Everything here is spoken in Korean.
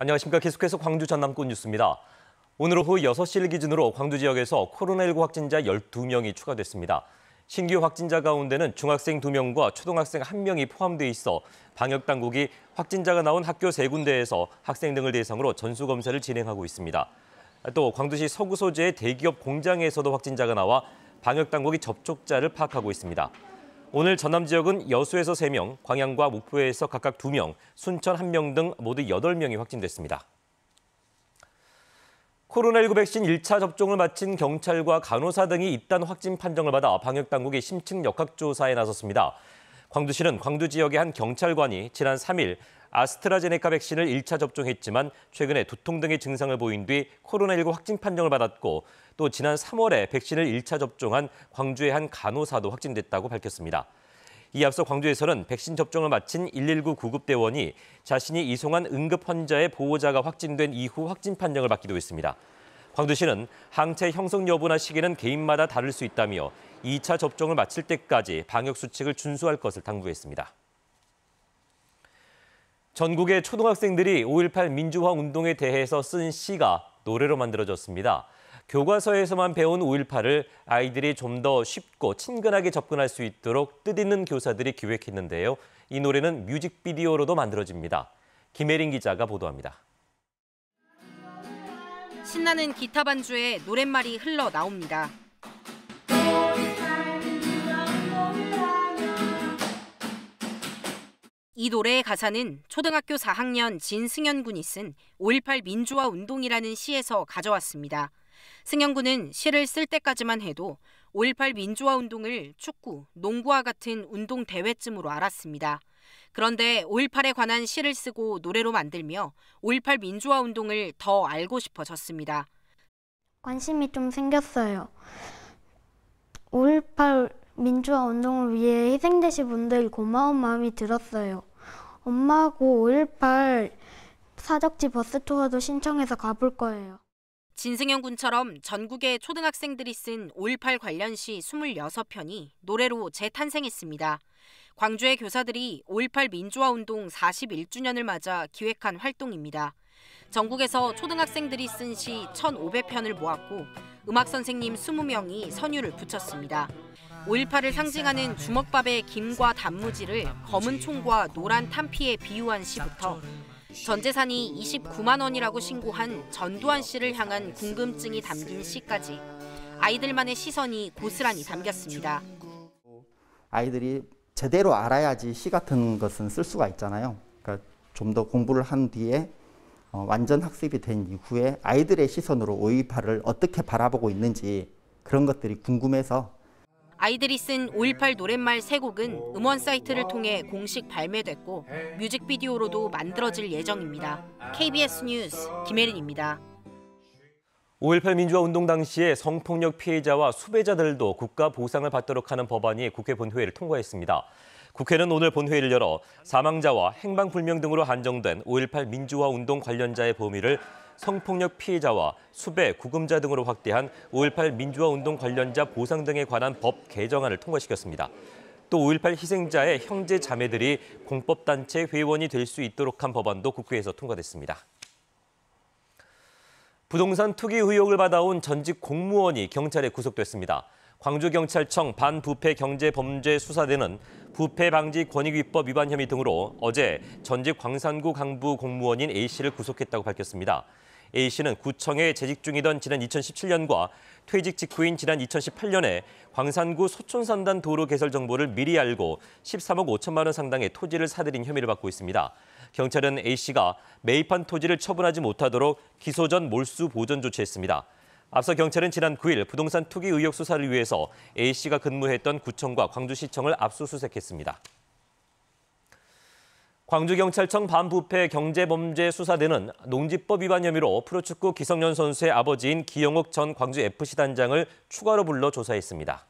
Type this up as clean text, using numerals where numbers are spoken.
안녕하십니까. 계속해서 광주 전남권 뉴스입니다. 오늘 오후 6시를 기준으로 광주 지역에서 코로나19 확진자 12명이 추가됐습니다. 신규 확진자 가운데는 중학생 2명과 초등학생 1명이 포함돼 있어 방역당국이 확진자가 나온 학교 3군데에서 학생 등을 대상으로 전수검사를 진행하고 있습니다. 또 광주시 서구 소재의 대기업 공장에서도 확진자가 나와 방역당국이 접촉자를 파악하고 있습니다. 오늘 전남 지역은 여수에서 3명, 광양과 목포에서 각각 2명, 순천 1명 등 모두 8명이 확진됐습니다. 코로나19 백신 1차 접종을 마친 경찰과 간호사 등이 잇단 확진 판정을 받아 방역당국이 심층 역학조사에 나섰습니다. 광주시는 광주 지역의 한 경찰관이 지난 3일 아스트라제네카 백신을 1차 접종했지만 최근에 두통 등의 증상을 보인 뒤 코로나19 확진 판정을 받았고 또 지난 3월에 백신을 1차 접종한 광주의 한 간호사도 확진됐다고 밝혔습니다. 이에 앞서 광주에서는 백신 접종을 마친 119 구급대원이 자신이 이송한 응급 환자의 보호자가 확진된 이후 확진 판정을 받기도 했습니다. 광주시는 항체 형성 여부나 시기는 개인마다 다를 수 있다며 2차 접종을 마칠 때까지 방역수칙을 준수할 것을 당부했습니다. 전국의 초등학생들이 5.18 민주화 운동에 대해서 쓴 시가 노래로 만들어졌습니다. 교과서에서만 배운 5.18을 아이들이 좀 더 쉽고 친근하게 접근할 수 있도록 뜻있는 교사들이 기획했는데요. 이 노래는 뮤직비디오로도 만들어집니다. 김혜린 기자가 보도합니다. 신나는 기타 반주에 노랫말이 흘러나옵니다. 이 노래의 가사는 초등학교 4학년 진승현 군이 쓴 5.18 민주화 운동이라는 시에서 가져왔습니다. 승현 군은 시를 쓸 때까지만 해도 5.18 민주화 운동을 축구, 농구와 같은 운동 대회쯤으로 알았습니다. 그런데 5.18에 관한 시를 쓰고 노래로 만들며 5.18 민주화 운동을 더 알고 싶어졌습니다. 관심이 좀 생겼어요. 5.18 민주화 운동을 위해 희생되신 분들 고마운 마음이 들었어요. 엄마하고 5.18 사적지 버스 투어도 신청해서 가볼 거예요. 진승현 군처럼 전국의 초등학생들이 쓴 5.18 관련 시 26편이 노래로 재탄생했습니다. 광주의 교사들이 5.18 민주화 운동 41주년을 맞아 기획한 활동입니다. 전국에서 초등학생들이 쓴 시 1,500편을 모았고 음악 선생님 20명이 선율을 붙였습니다. 5.18을 상징하는 주먹밥의 김과 단무지를 검은 총과 노란 탄피에 비유한 시부터 전 재산이 29만 원이라고 신고한 전두환 씨를 향한 궁금증이 담긴 시까지 아이들만의 시선이 고스란히 담겼습니다. 아이들이 제대로 알아야지 시 같은 것은 쓸 수가 있잖아요. 그러니까 좀 더 공부를 한 뒤에 완전 학습이 된 이후에 아이들의 시선으로 5.18을 어떻게 바라보고 있는지 그런 것들이 궁금해서 아이들이 쓴 5.18 노랫말 3곡은 음원 사이트를 통해 공식 발매됐고 뮤직비디오로도 만들어질 예정입니다. KBS 뉴스 김혜린입니다. 5.18 민주화 운동 당시에 성폭력 피해자와 수배자들도 국가 보상을 받도록 하는 법안이 국회 본회의를 통과했습니다. 국회는 오늘 본회의를 열어 사망자와 행방불명 등으로 한정된 5.18 민주화 운동 관련자의 범위를 성폭력 피해자와 수배, 구금자 등으로 확대한 5.18 민주화 운동 관련자 보상 등에 관한 법 개정안을 통과시켰습니다. 또 5.18 희생자의 형제 자매들이 공법단체 회원이 될 수 있도록 한 법안도 국회에서 통과됐습니다. 부동산 투기 의혹을 받아온 전직 공무원이 경찰에 구속됐습니다. 광주경찰청 반부패경제범죄수사대는 부패방지권익위법 위반 혐의 등으로 어제 전직 광산구 강부 공무원인 A씨를 구속했다고 밝혔습니다. A씨는 구청에 재직 중이던 지난 2017년과 퇴직 직후인 지난 2018년에 광산구 소촌산단 도로 개설 정보를 미리 알고 13억 5천만 원 상당의 토지를 사들인 혐의를 받고 있습니다. 경찰은 A씨가 매입한 토지를 처분하지 못하도록 기소 전 몰수 보전 조치했습니다. 앞서 경찰은 지난 9일 부동산 투기 의혹 수사를 위해서 A씨가 근무했던 구청과 광주시청을 압수수색했습니다. 광주경찰청 반부패경제범죄수사대는 농지법 위반 혐의로 프로축구 기성용 선수의 아버지인 기영욱 전 광주FC 단장을 추가로 불러 조사했습니다.